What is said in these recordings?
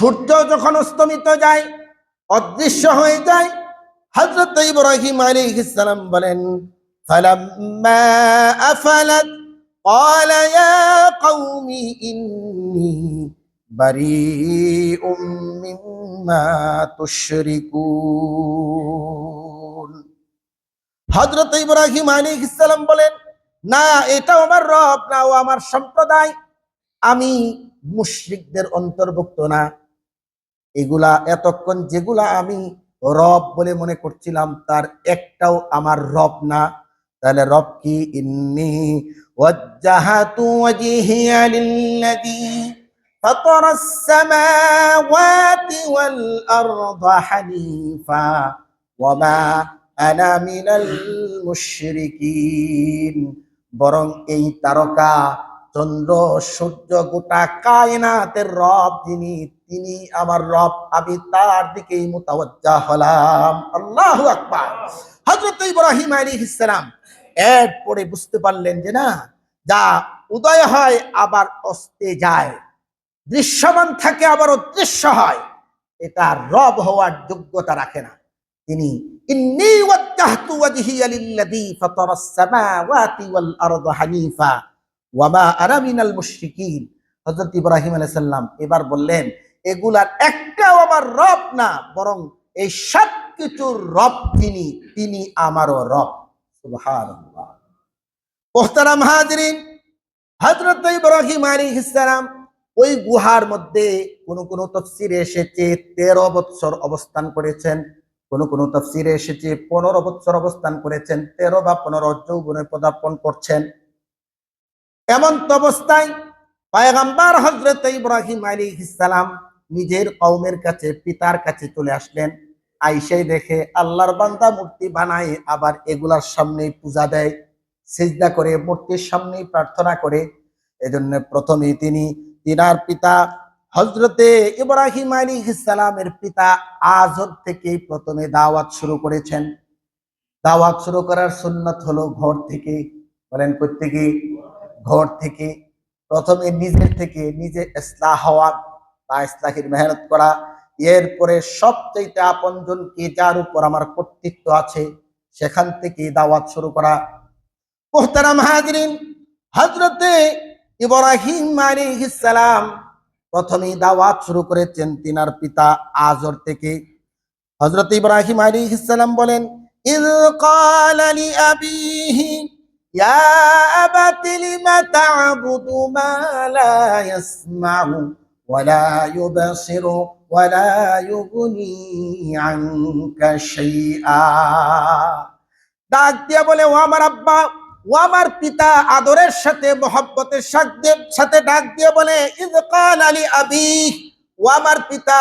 সূর্য যখন অস্তমিত যায়, অদৃশ্য হয়ে যায়, হযরত ইব্রাহিম আলাইহিস সালাম বলেন, ফালাম্মা আফালাত ক্বালা ইয়া কওমি ইন্নী বারীউম মিম্মা তুশরিকুন। হযরত ইব্রাহিম আলাইহিস সালাম বলেন, না, এটা আমার রব না, ও আমার সম্প্রদায়, আমি মুশরিকদের অন্তর্ভুক্ত না। এগুলা এতক্ষণ যেগুলা আমি রব বলে মনে করছিলাম তার একটাও আমার রব না। তাহলে রব কি? ইন্নী ওয়াজ্জাহাতু ওয়াজহিয়া লিল্লাযী ফাতারাস সামাওয়াতি ওয়াল আরদা হানিফা ওয়া মা আনা মিনাল মুশরিকিন। বরং এই তারকা, চন্দ্র, সূর্য, গোটা কায়নাতের রব যিনি, তিনি আমার রব, আমি তার দিকেই মুতাওয়াজ্জাহ হলাম। আল্লাহু আকবার। হযরত ইব্রাহিম আলাইহিস সালাম এরপরে বুঝতে পারলেন যে না, যা উদয় হয় আবার অস্তে যায়, দৃশ্যমান থাকে আবার অদৃশ্য হয়, এটা রব হওয়ার যোগ্যতা রাখে না। তিনি ইন্নী ওয়াজ্জাহতু ওয়াজহিয়া লিল্লাযী ফাতারাস সামাওয়াতি ওয়াল আরদা হানিফা ওয়া মা আনা মিনাল মুশরিকিন। হযরত ইব্রাহিম আলাইহিস সালাম এবার বললেন, এগুলার একটাও আমার রব না, বরং এই সব কিছুর রব তিনি, তিনি আমারও রব। সুবহানাল্লাহ। মুহতারাম হাজিরিন, হযরত ইব্রাহিম আলাইহিস সালাম ওই গুহার মধ্যে কোন তাফসীরে এসেছে 13 বছর অবস্থান করেছেন, কোন তাফসীরে এসেছে 15 বছর অবস্থান করেছেন, 13 বা 15 যৌবনে পদার্পণ করছেন। এমন অবস্থায় পয়গম্বর হযরত ইব্রাহিম আলাইহিস সালাম নিজের কওমের কাছে, পিতার কাছে চলে আসলেন। আইসাই দেখে আল্লাহর বান্দা মূর্তি বানায়, আবার এগুলার সামনেই পূজা দেয়, সিজদা করে, মূর্তির সামনেই প্রার্থনা করে। এজন্য প্রথমেই তিনার পিতা হযরতে ইব্রাহিম আলাইহিস সালামের পিতা আজর থেকেই প্রথমে দাওয়াত শুরু করেছেন। দাওয়াত শুরু করার সুন্নাত হলো ঘর থেকে। বলেন কই থেকে? ঘর থেকে। প্রথমে নিজের থেকে নিজে ইসলাহ হওয়া বা ইসলাহের মেহনত করা, এরপরে সবচেয়ে আপনজনকে, যার উপর আমার কর্তৃত্ব আছে, সেখান থেকে দাওয়াত শুরু করা। মুহতারাম হাজিরিন, হযরতে ইব্রাহিম আলাইহিস সালাম প্রথমেই দাওয়াত শুরু করেছেন তিনার পিতা আজর থেকে। হযরত ইব্রাহিম আলাইহিস সালাম বলেন, ইয ক্বালা লিআবিহি ইয়া আবাতি লিমা তা'বুদু মা লা ইয়াসমা'ু ওয়া লা ইউবসিরু ওয়া লা ইউগনি আনকা শাইআ। ডাক দিয়ে বলে, ও আমার আব্বা, ও আমার পিতা, আদরের সাথে, মহব্বতের সাথে ডাক দিয়ে বলে, ইয ক্বালা লিআবি, ও আমার পিতা,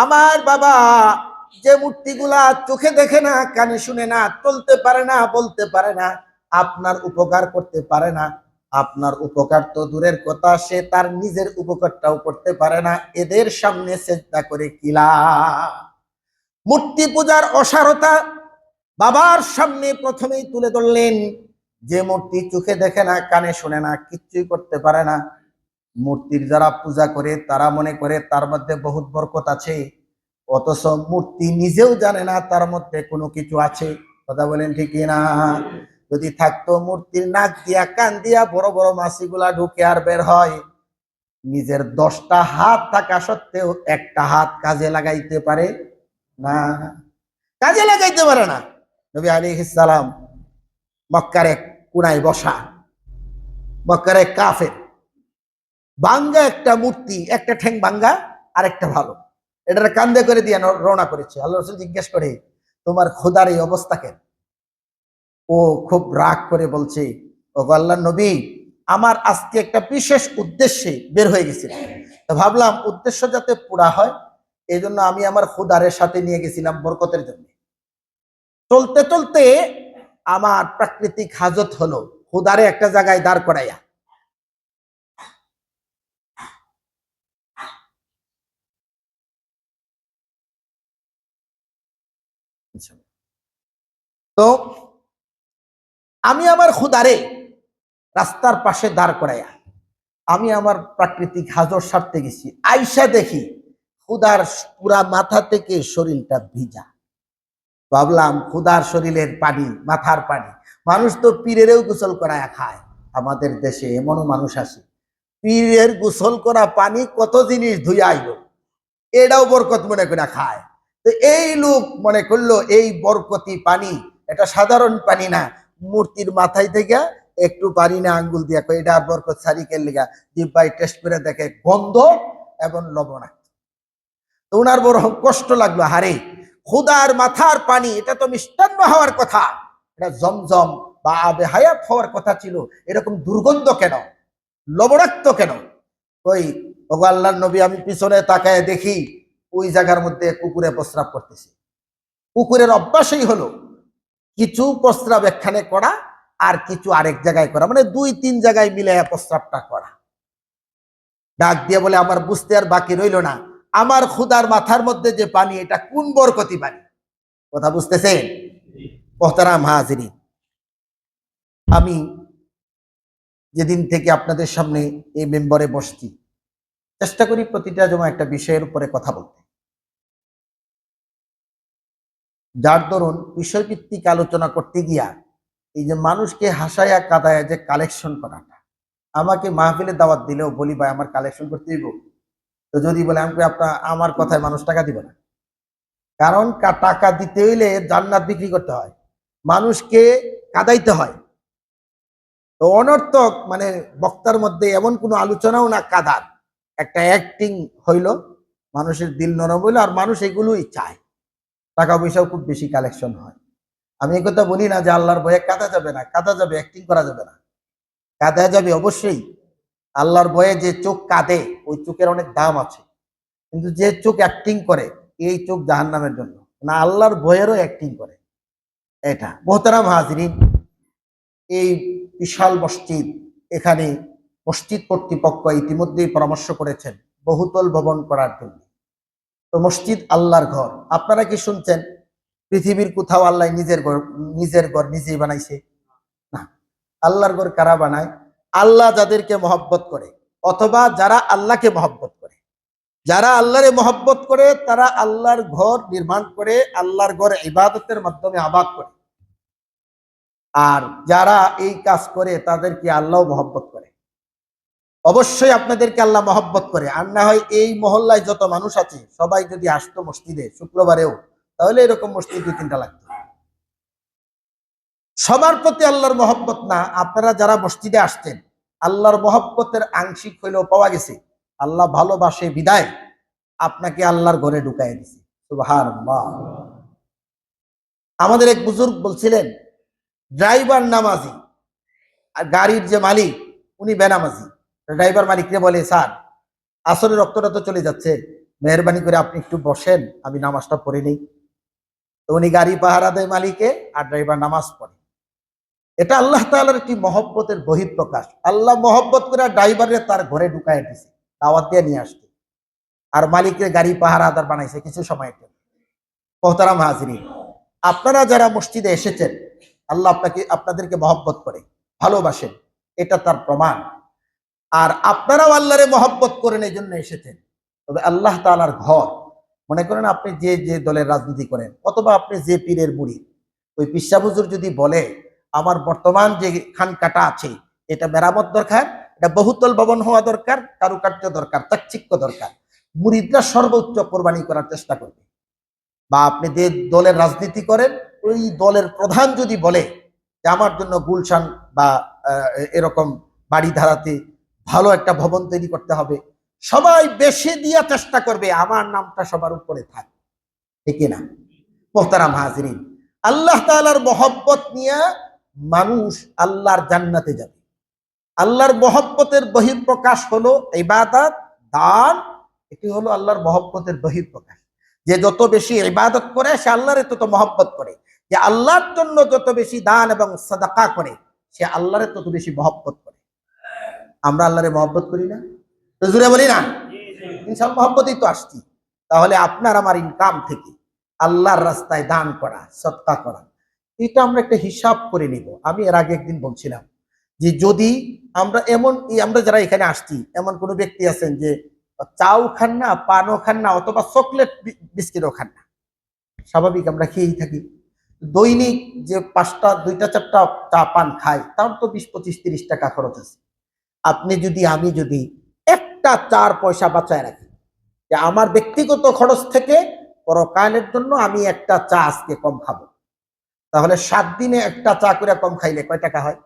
আমার বাবা, যে মূর্তিগুলা চোখে দেখে না, কানে শুনে না, চলতে পারে না, বলতে পারে না, আপনার উপকার করতে পারে না, আপনার উপকার তো দূরের কথা, সে তার নিজের উপকারটাও করতে পারে না, এদের সামনে সিজদা করে কি লাভ? মূর্তি পূজার অসারতা বাবার সামনে প্রথমেই তুলে ধরলেন। যে মূর্তি চোখে দেখে না, কানে শুনে না, কিচ্ছুই করতে পারে না, মূর্তির যারা পূজা করে তারা মনে করে তার মধ্যে বহুত বরকত আছে, অথচ মূর্তি নিজেও জানে না তার মধ্যে কোনো কিছু আছে। কথা বলেন ঠিক না? যদি থাকতো মূর্তির নাক দিয়া, কান দিয়া বড় বড় মাছিগুলা ঢুকে আর বের হয়, নিজের 10টা হাত থাকা সত্ত্বেও একটা হাত কাজে লাগাইতে পারে না, কাজে লাগাইতে পারে না। নবী আলাইহিস সালাম মক্কার এক কোনায় বসা, মক্কার এক কাফের বাঙ্গা একটা মূর্তি, একটা ঠ্যাং বাঙ্গা আর একটা ভালো, এটার কান্দে করে দিয়ে রওনা করেছে। আল্লাহ রাসূল জিজ্ঞেস করে, তোমার খোদার এই অবস্থা কেন? ও খুব রাগ করে বলছে, ও আল্লাহর নবী, আমার আজকে একটা বিশেষ উদ্দেশ্যে বের হয়ে গেছিলাম, তো ভাবলাম উদ্দেশ্য যাতে পুরা হয়, এই জন্য আমি আমার খোদারের সাথে নিয়ে গেছিলাম বরকতের জন্য। চলতে চলতে আমার প্রাকৃতিক হাজত হলো খোদারে একটা জায়গায় দাঁড় করাইয়া। তো আমি আমার খোদারে রাস্তার পাশে দাঁড় করাইয়া আমি আমার প্রাকৃতিক হাজত সারতে গেছি। আইসা দেখি ক্ষুধার পুরা মাথা থেকে শরীরটা ভিজা। ভাবলাম ক্ষুধার শরীরের পানি, মাথার পানি, মানুষ তো পীরেরও গোসল করায় খায়। আমাদের দেশে এমনও মানুষ আছে পীরের গোসল করা পানি কত জিনিস ধুইয়া আইলো, এটাও বরকত মনে করে খায়। তো এই লোক মনে করলো এই বরকতি পানি, এটা সাধারণ পানি না, মূর্তির মাথায় থেকে একটু পানি না আঙ্গুল দিয়া কয় এটা বরকত সারিকের লিগা, জিব্বাই টেস্ট করে দেখে গন্ধ এবং লবণাক্ত। তো ওনার বড় কষ্ট লাগলো, হারে ক্ষুধার মাথার পানি, এটা তো মিষ্টান্ন হওয়ার কথা, এটা জমজম বা আবে হায়াত হওয়ার কথা ছিল, এরকম দুর্গন্ধ কেন, লবণাক্ত কেন? ওই ওগো আল্লাহর নবী, আমি পিছনে তাকায় দেখি ওই জায়গার মধ্যে কুকুরে প্রস্রাব করতেছে। কুকুরের অভ্যাসই হলো কিছু প্রস্রাব এখানে করা আর কিছু আরেক জায়গায় করা, মানে 2-3 জায়গায় মিলে প্রস্রাবটা করা। ডাক দিয়ে বলে, আমার বুঝতে আর বাকি রইল না, আমার ক্ষুধার মাথার মধ্যে যে পানি, এটা কোন বরকতি পানি? কথা বুঝতেছেন? মোহতারাম হাজিরিন, আমি যেদিন থেকে আপনাদের সামনে এই মেম্বরে বসছি, চেষ্টা করি প্রতিটা জমা একটা বিষয়ের উপরে কথা বলতে, যার দরুন বিষয়ভিত্তিক আলোচনা করতে গিয়া এই যে মানুষকে হাসায়া কাদায়া যে কালেকশন করাটা, আমাকে মাহফিলে দাওয়াত দিলেও বলি ভাই আমার কালেকশন করতে দিব, তো যদি বলে আমি আপনার আমার কথায় মানুষ টাকা দিবে না, কারণ টাকা দিতে হইলে জান্নাত বিক্রি করতে হয়, মানুষকে কাদাইতে হয়। তো অনর্থক মানে বক্তার মধ্যে এমন কোনো আলোচনাও না, কাদার একটা অ্যাক্টিং হইল, মানুষের দিল নরম হইলো, আর মানুষ এগুলোই চায়, টাকা পয়সাও খুব বেশি কালেকশন হয়। আমি এই কথা বলি না যে আল্লাহর ভয়ে কাঁদা যাবে না, কাঁদা যাবে, অ্যাক্টিং করা যাবে না, কাঁদা যাবে অবশ্যই। আল্লাহর ভয়ে যে চোখ কাঁদে ওই চোখের অনেক দাম আছে, কিন্তু যে চোখ অ্যাক্টিং করে এই চোখ জাহান্নামের জন্য, না আল্লাহর ভয়েরও অ্যাক্টিং করে। এটা মোহতারাম হাজিরিন, এই বিশাল মসজিদ, এখানে মসজিদ কর্তৃপক্ষ ইতিমধ্যেই পরামর্শ করেছেন বহুতল ভবন করার জন্য। তো মসজিদ আল্লাহর ঘর, আপনারা কি শুনছেন পৃথিবীর কোথাও আল্লাহ নিজের ঘর নিজেই বানাইছে? না। আল্লাহর ঘর কারা বানায়? আল্লাহ যাদেরকে মহব্বত করে, অথবা যারা আল্লাহকে মহব্বত করে। যারা আল্লাহরে মহব্বত করে তারা আল্লাহর ঘর নির্মাণ করে, আল্লাহর ঘর ইবাদতের মাধ্যমে আবাদ করে। আর যারা এই কাজ করে তাদেরকে আল্লাহ মহব্বত করে। অবশ্যই আপনাদেরকে আল্লাহ মহব্বত করে, আর না হয় এই মহল্লায় যত মানুষ আছে সবাই যদি আসতো মসজিদে শুক্রবারেও, তাহলে এরকম মসজিদ 2-3টা লাগতো। সবার প্রতি আল্লাহর মহব্বত না, আপনারা যারা মসজিদে আসছেন আল্লাহর মহব্বতের আংশিক হইলেও পাওয়া গেছে। আল্লাহ ভালোবাসে বিদায় আপনাকে আল্লাহর ঘরে ঢুকাই দিছে। সুবহানাল্লাহ। আমাদের এক বুজুর্গ বলছিলেন, ড্রাইভার নামাজি আর গাড়ির যে মালিক উনি বেনামাজি। ড্রাইভার মালিককে বলে, স্যার আসরের রক্তটা তো চলে যাচ্ছে, মেহরবানি করে আপনি একটু বসেন, আমি নামাজটা পড়ে নেই। তো উনি গাড়ি পাহারা দেয় মালিকে, আর ড্রাইভার নামাজ পড়ে। এটা আল্লাহ তাআলার একটি মহব্বতের বহিঃপ্রকাশ। আল্লাহ মহব্বত করে ড্রাইভারে তার ঘরে ঢুকায় দিছে, দাওয়াত দিয়ে নিয়ে আসছে, আর মালিকের গাড়ি পাহারাদার বানাইছে কিছু সময়ের জন্য। মোহতারাম হাজিরিন, আপনারা যারা মসজিদে এসেছেন আল্লাহ আপনাদেরকে মহব্বত করে, ভালোবাসেন, এটা তার প্রমাণ। আর আপনারাও আল্লাহরে মহব্বত করেন, এই জন্য এসেছেন। তবে আল্লাহ তাআলার ঘর, মনে করেন আপনি যে যে দলের রাজনীতি করেন, অথবা আপনি যে পীরের মুরিদ, ওই পিসা হুজুর যদি বলে আমার বর্তমান যে খানকাটা আছে এটা মেরামত দরকার, এটা বহুতল ভবন হওয়া দরকার, কারুকার্য দরকার, চাকচিক্য দরকার, মুরিদরা সর্বোচ্চ কোরবানি করার চেষ্টা করবে। বা আপনি যে দলের রাজনীতি করেন ওই দলের প্রধান যদি বলে যে আমার জন্য গুলশান বা এরকম বাড়ি ধারাতে ভালো একটা ভবন তৈরি করতে হবে, সবাই বেশি দিয়া চেষ্টা করবে আমার নামটা সবার উপরে থাক, ঠিক না? মোহতারাম হাজিরিন, আল্লাহ তাআলার মহব্বত নিয়ে মানুষ আল্লাহর জান্নাতে যাবে। আল্লাহর মহব্বতের বহিঃপ্রকাশ হলো ইবাদত, দান। এটি হলো আল্লাহর মহব্বতের বহিঃপ্রকাশ। যে যত বেশি ইবাদত করে সে আল্লাহরে তত মহব্বত করে, যে আল্লাহর জন্য যত বেশি দান এবং সাদাকা করে সে আল্লাহরে তত বেশি মহব্বত করে। আমরা আল্লাহরে মহব্বত করি না? তো জুড়ে বলি না? ইনশাআল্লাহ মহব্বতই তো আসছি। তাহলে আপনার আমার ইনকাম থেকে আল্লাহর রাস্তায় দান করা, সদকা করা, এটা আমরা একটা হিসাব করে নিব। আমি এর আগে একদিন বলছিলাম যে যদি আমরা যারা এখানে আসছি এমন কোনো ব্যক্তি আছেন যে চাও খান না, পানও খান না, অথবা চকলেট বিস্কিটও খান না, স্বাভাবিক আমরা খেয়েই থাকি। দৈনিক যে 5টা 2টা 4টা চা পান খাই, তার তো 20 25 30 টাকা খরচ আছে। আপনি যদি আমি যদি একটা 4 পয়সা বাঁচায় রাখি, যে আমার ব্যক্তিগত খরচ থেকে পরকালের জন্য আমি একটা চা আজকে কম খাবো, তাহলে 7 দিনে একটা চা করে কম খাইলে কয় টাকা হয়?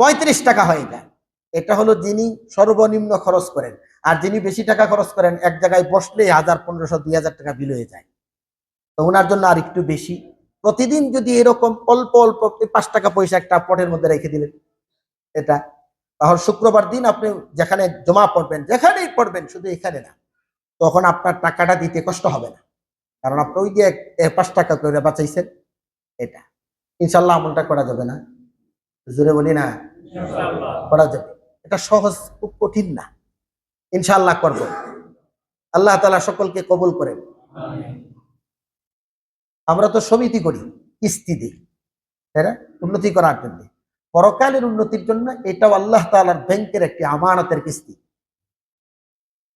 35 টাকা হয়ে যায়। এটা হলো যিনি সর্বনিম্ন খরচ করেন। আর যিনি বেশি টাকা খরচ করেন, এক জায়গায় বসলে 1000 1500 2000 টাকা বিল হয়ে যায়, তো ওনার জন্য আর একটু বেশি। প্রতিদিন যদি এরকম অল্প অল্প 5 টাকা পয়সা একটা পটের মধ্যে রেখে দিলেন, এটা তাহলে শুক্রবার দিন আপনি যেখানে জমা পড়বেন, যেখানেই পড়বেন, শুধু এখানে না, তখন আপনার টাকাটা দিতে কষ্ট হবে না, কারণ আপনি ওই যে 5 টাকা করে বাঁচাইছেন। এটা ইনশাল্লাহ আমলটা করা যাবে না? জোরে বলি না, করা যাবে। এটা সহজ, খুব কঠিন না, ইনশাল্লাহ করব। আল্লাহ তাআলা সকলকে কবুল করেন। আমরা তো সমিতি করি, কিস্তি দিই, তাই না, উন্নতি করার জন্য, পরকালের উন্নতির জন্য। এটাও আল্লাহ তাআলার ব্যাংকের একটি আমানতের কিস্তি।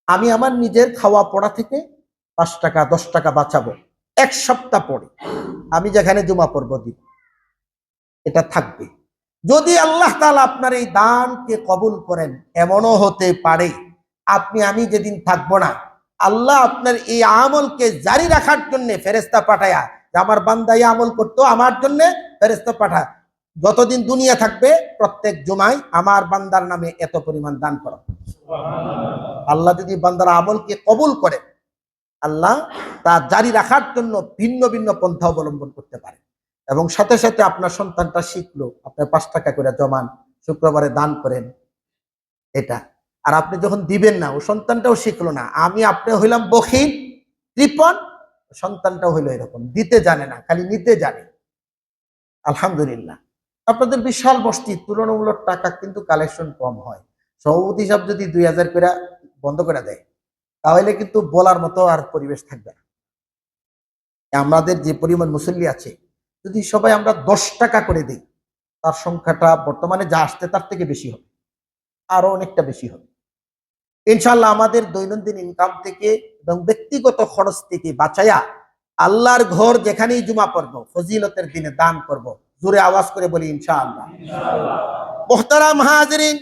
আমি আমার নিজের খাওয়া পড়া থেকে 5 টাকা 10 টাকা বাঁচাবো, 1 সপ্তাহ পরে আমি যেখানে জমা পড়বো দিব, এটা থাকবে। যদি আল্লাহ তাআলা আপনার এই দানকে কবুল করেন, এমনও হতে পারে আপনি আমি যেদিন থাকবো না, আল্লাহ আপনার এই আমলকে জারি রাখার জন্য ফেরেশতা পাঠায়া, যে আমার বান্দা এই আমল করতো আমার জন্য, ফেরেশতা পাঠায় যতদিন দুনিয়া থাকবে প্রত্যেক জুমায় আমার বান্দার নামে এত পরিমাণ দান করো। আল্লাহ যদি বান্দার আমলকে কবুল করে, আল্লাহ তা জারি রাখার জন্য ভিন্ন ভিন্ন পন্থা অবলম্বন করতে পারে। এবং সাথে সাথে আপনার সন্তানটা শিখলো, আপনার 5 টাকা করে জমান, শুক্রবারে দান করেন, এটা। আর আপনি যখন দিবেন না, ও সন্তানটাও শিখলো না, আমি আপনি হইলাম বখিল কৃপণ, সন্তানটাও হইলো এরকম, দিতে জানে না, খালি নিতে জানে। আলহামদুলিল্লাহ, আপনাদের বিশাল মসজিদ, তুলনামূলক টাকা কিন্তু কালেকশন কম হয়। সভাপতি সাহেব যদি 2000 করে বন্ধ করে দেয়, তাহলে কিন্তু বলার মতো আর পরিবেশ থাকবে না। আমাদের যে পরিমাণ মুসল্লি আছে, যদি সবাই আমরা 10 টাকা করে দিই, তার সংখ্যাটা বর্তমানে যা আসছে তার থেকে বেশি হবে, আরো অনেকটা বেশি হবে ইনশাআল্লাহ। আমাদের দৈনন্দিন ইনকাম থেকে এবং ব্যক্তিগত খরচ থেকে বাঁচায়া আল্লাহর ঘর যেখানেই জুমা পড়বো, ফজিলতের দিনে দান করব। জোরে আওয়াজ করে বলি ইনশাআল্লাহ। মুহতারাম হাজিরিন,